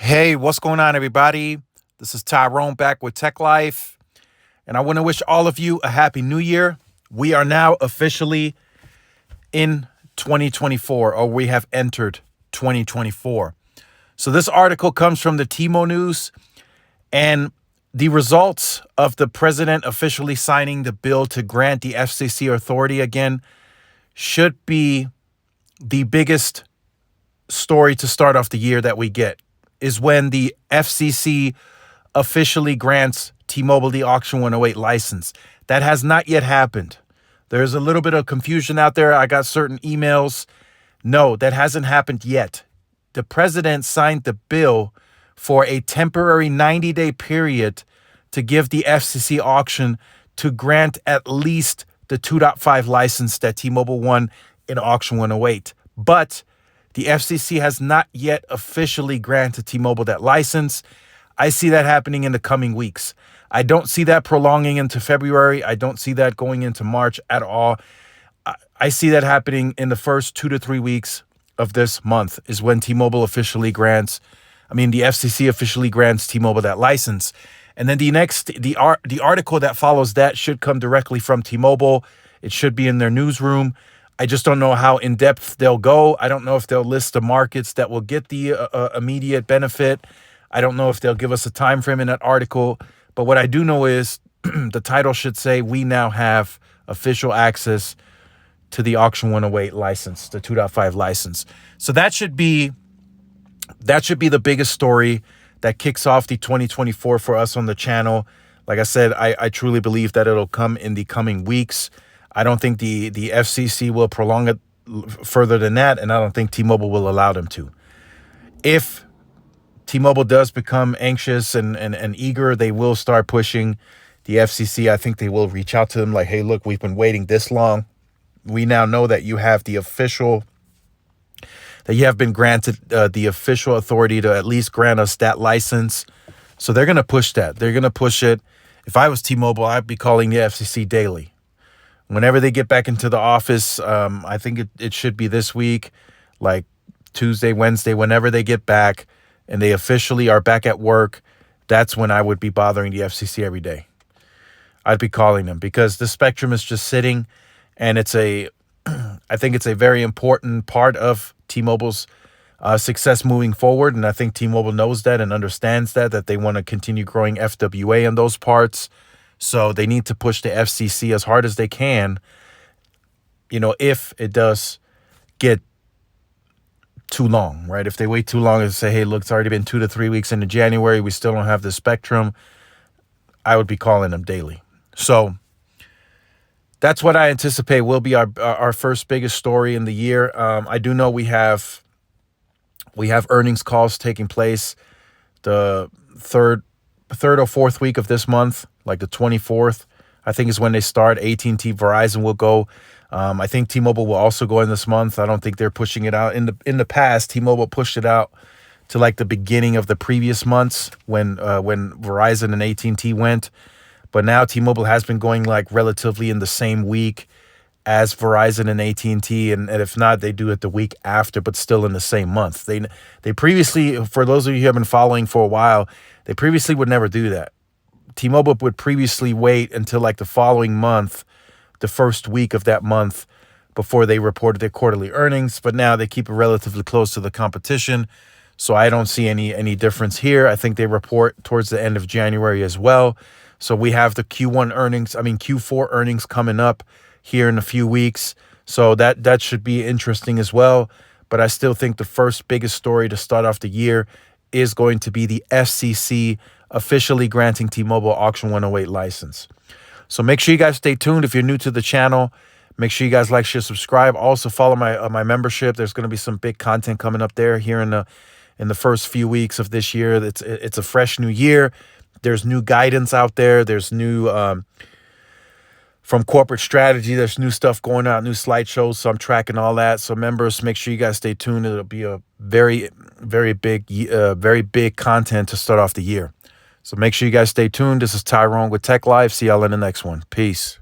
Hey, what's going on, everybody? This is Tyrone back with Tech Life, and I want to wish all of you a happy new year. We are now officially in 2024, or we have entered 2024. So this article comes from the Timo News, and the results of the president officially signing the bill to grant the FCC authority again should be the biggest story to start off the year that we get, is when the FCC officially grants T-Mobile the Auction 108 license. That has not yet happened. There's a little bit of confusion out there. I got certain emails. No, that hasn't happened yet. The president signed the bill for a temporary 90-day period to give the FCC auction to grant at least the 2.5 license that T-Mobile won in Auction 108. But the FCC has not yet officially granted T-Mobile that license. I see that happening in the coming weeks. I don't see that prolonging into February. I don't see that going into March at all. I see that happening in the first 2 to 3 weeks of this month is when the FCC officially grants T-Mobile that license. And then the article that follows that should come directly from T-Mobile. It should be in their newsroom. I just don't know how in-depth they'll go. I don't know if they'll list the markets that will get the immediate benefit. I don't know if they'll give us a time frame in that article. But what I do know is the title should say we now have official access to the Auction 108 license, the 2.5 license. So that should be the biggest story that kicks off the 2024 for us on the channel. Like I said, I truly believe that it'll come in the coming weeks. I don't think the FCC will prolong it further than that, and I don't think T-Mobile will allow them to. If T-Mobile does become anxious and eager, they will start pushing the FCC. I think they will reach out to them like, hey, look, we've been waiting this long. We now know that you have been granted the official authority to at least grant us that license. So they're going to push that. They're going to push it. If I was T-Mobile, I'd be calling the FCC daily. Whenever they get back into the office, I think it should be this week, like Tuesday, Wednesday, whenever they get back and they officially are back at work, that's when I would be bothering the FCC every day. I'd be calling them because the spectrum is just sitting, and I think it's a very important part of T-Mobile's success moving forward. And I think T-Mobile knows that and understands that they want to continue growing FWA in those parts. So they need to push the FCC as hard as they can, if it does get too long, right? If they wait too long and say, hey, look, it's already been 2 to 3 weeks into January, we still don't have the spectrum, I would be calling them daily. So that's what I anticipate will be our first biggest story in the year. I do know we have earnings calls taking place the third or fourth week of this month, like the 24th, I think is when they start. AT&T, Verizon will go. I think T-Mobile will also go in this month. I don't think they're pushing it out. In the past, T-Mobile pushed it out to like the beginning of the previous months when Verizon and AT&T went. But now T-Mobile has been going like relatively in the same week as Verizon and AT&T, and if not, they do it the week after, but still in the same month. They previously, for those of you who have been following for a while, they previously would never do that. T-Mobile would previously wait until like the following month, the first week of that month, before they reported their quarterly earnings. But now they keep it relatively close to the competition. So I don't see any difference here. I think they report towards the end of January as well. So we have the Q4 earnings coming up here in a few weeks. So that should be interesting as well. But I still think the first biggest story to start off the year is going to be the FCC officially granting T-Mobile Auction 108 license. So make sure you guys stay tuned. If you're new to the channel, make sure you guys like, share, subscribe. Also follow my membership. There's going to be some big content coming up there here in the first few weeks of this year. It's a fresh new year. There's new guidance out there. There's new from corporate strategy. There's new stuff going out, new slideshows. So I'm tracking all that. So members, make sure you guys stay tuned. It'll be a very, very big content to start off the year. So make sure you guys stay tuned. This is Tyrone with Tech Live. See y'all in the next one. Peace.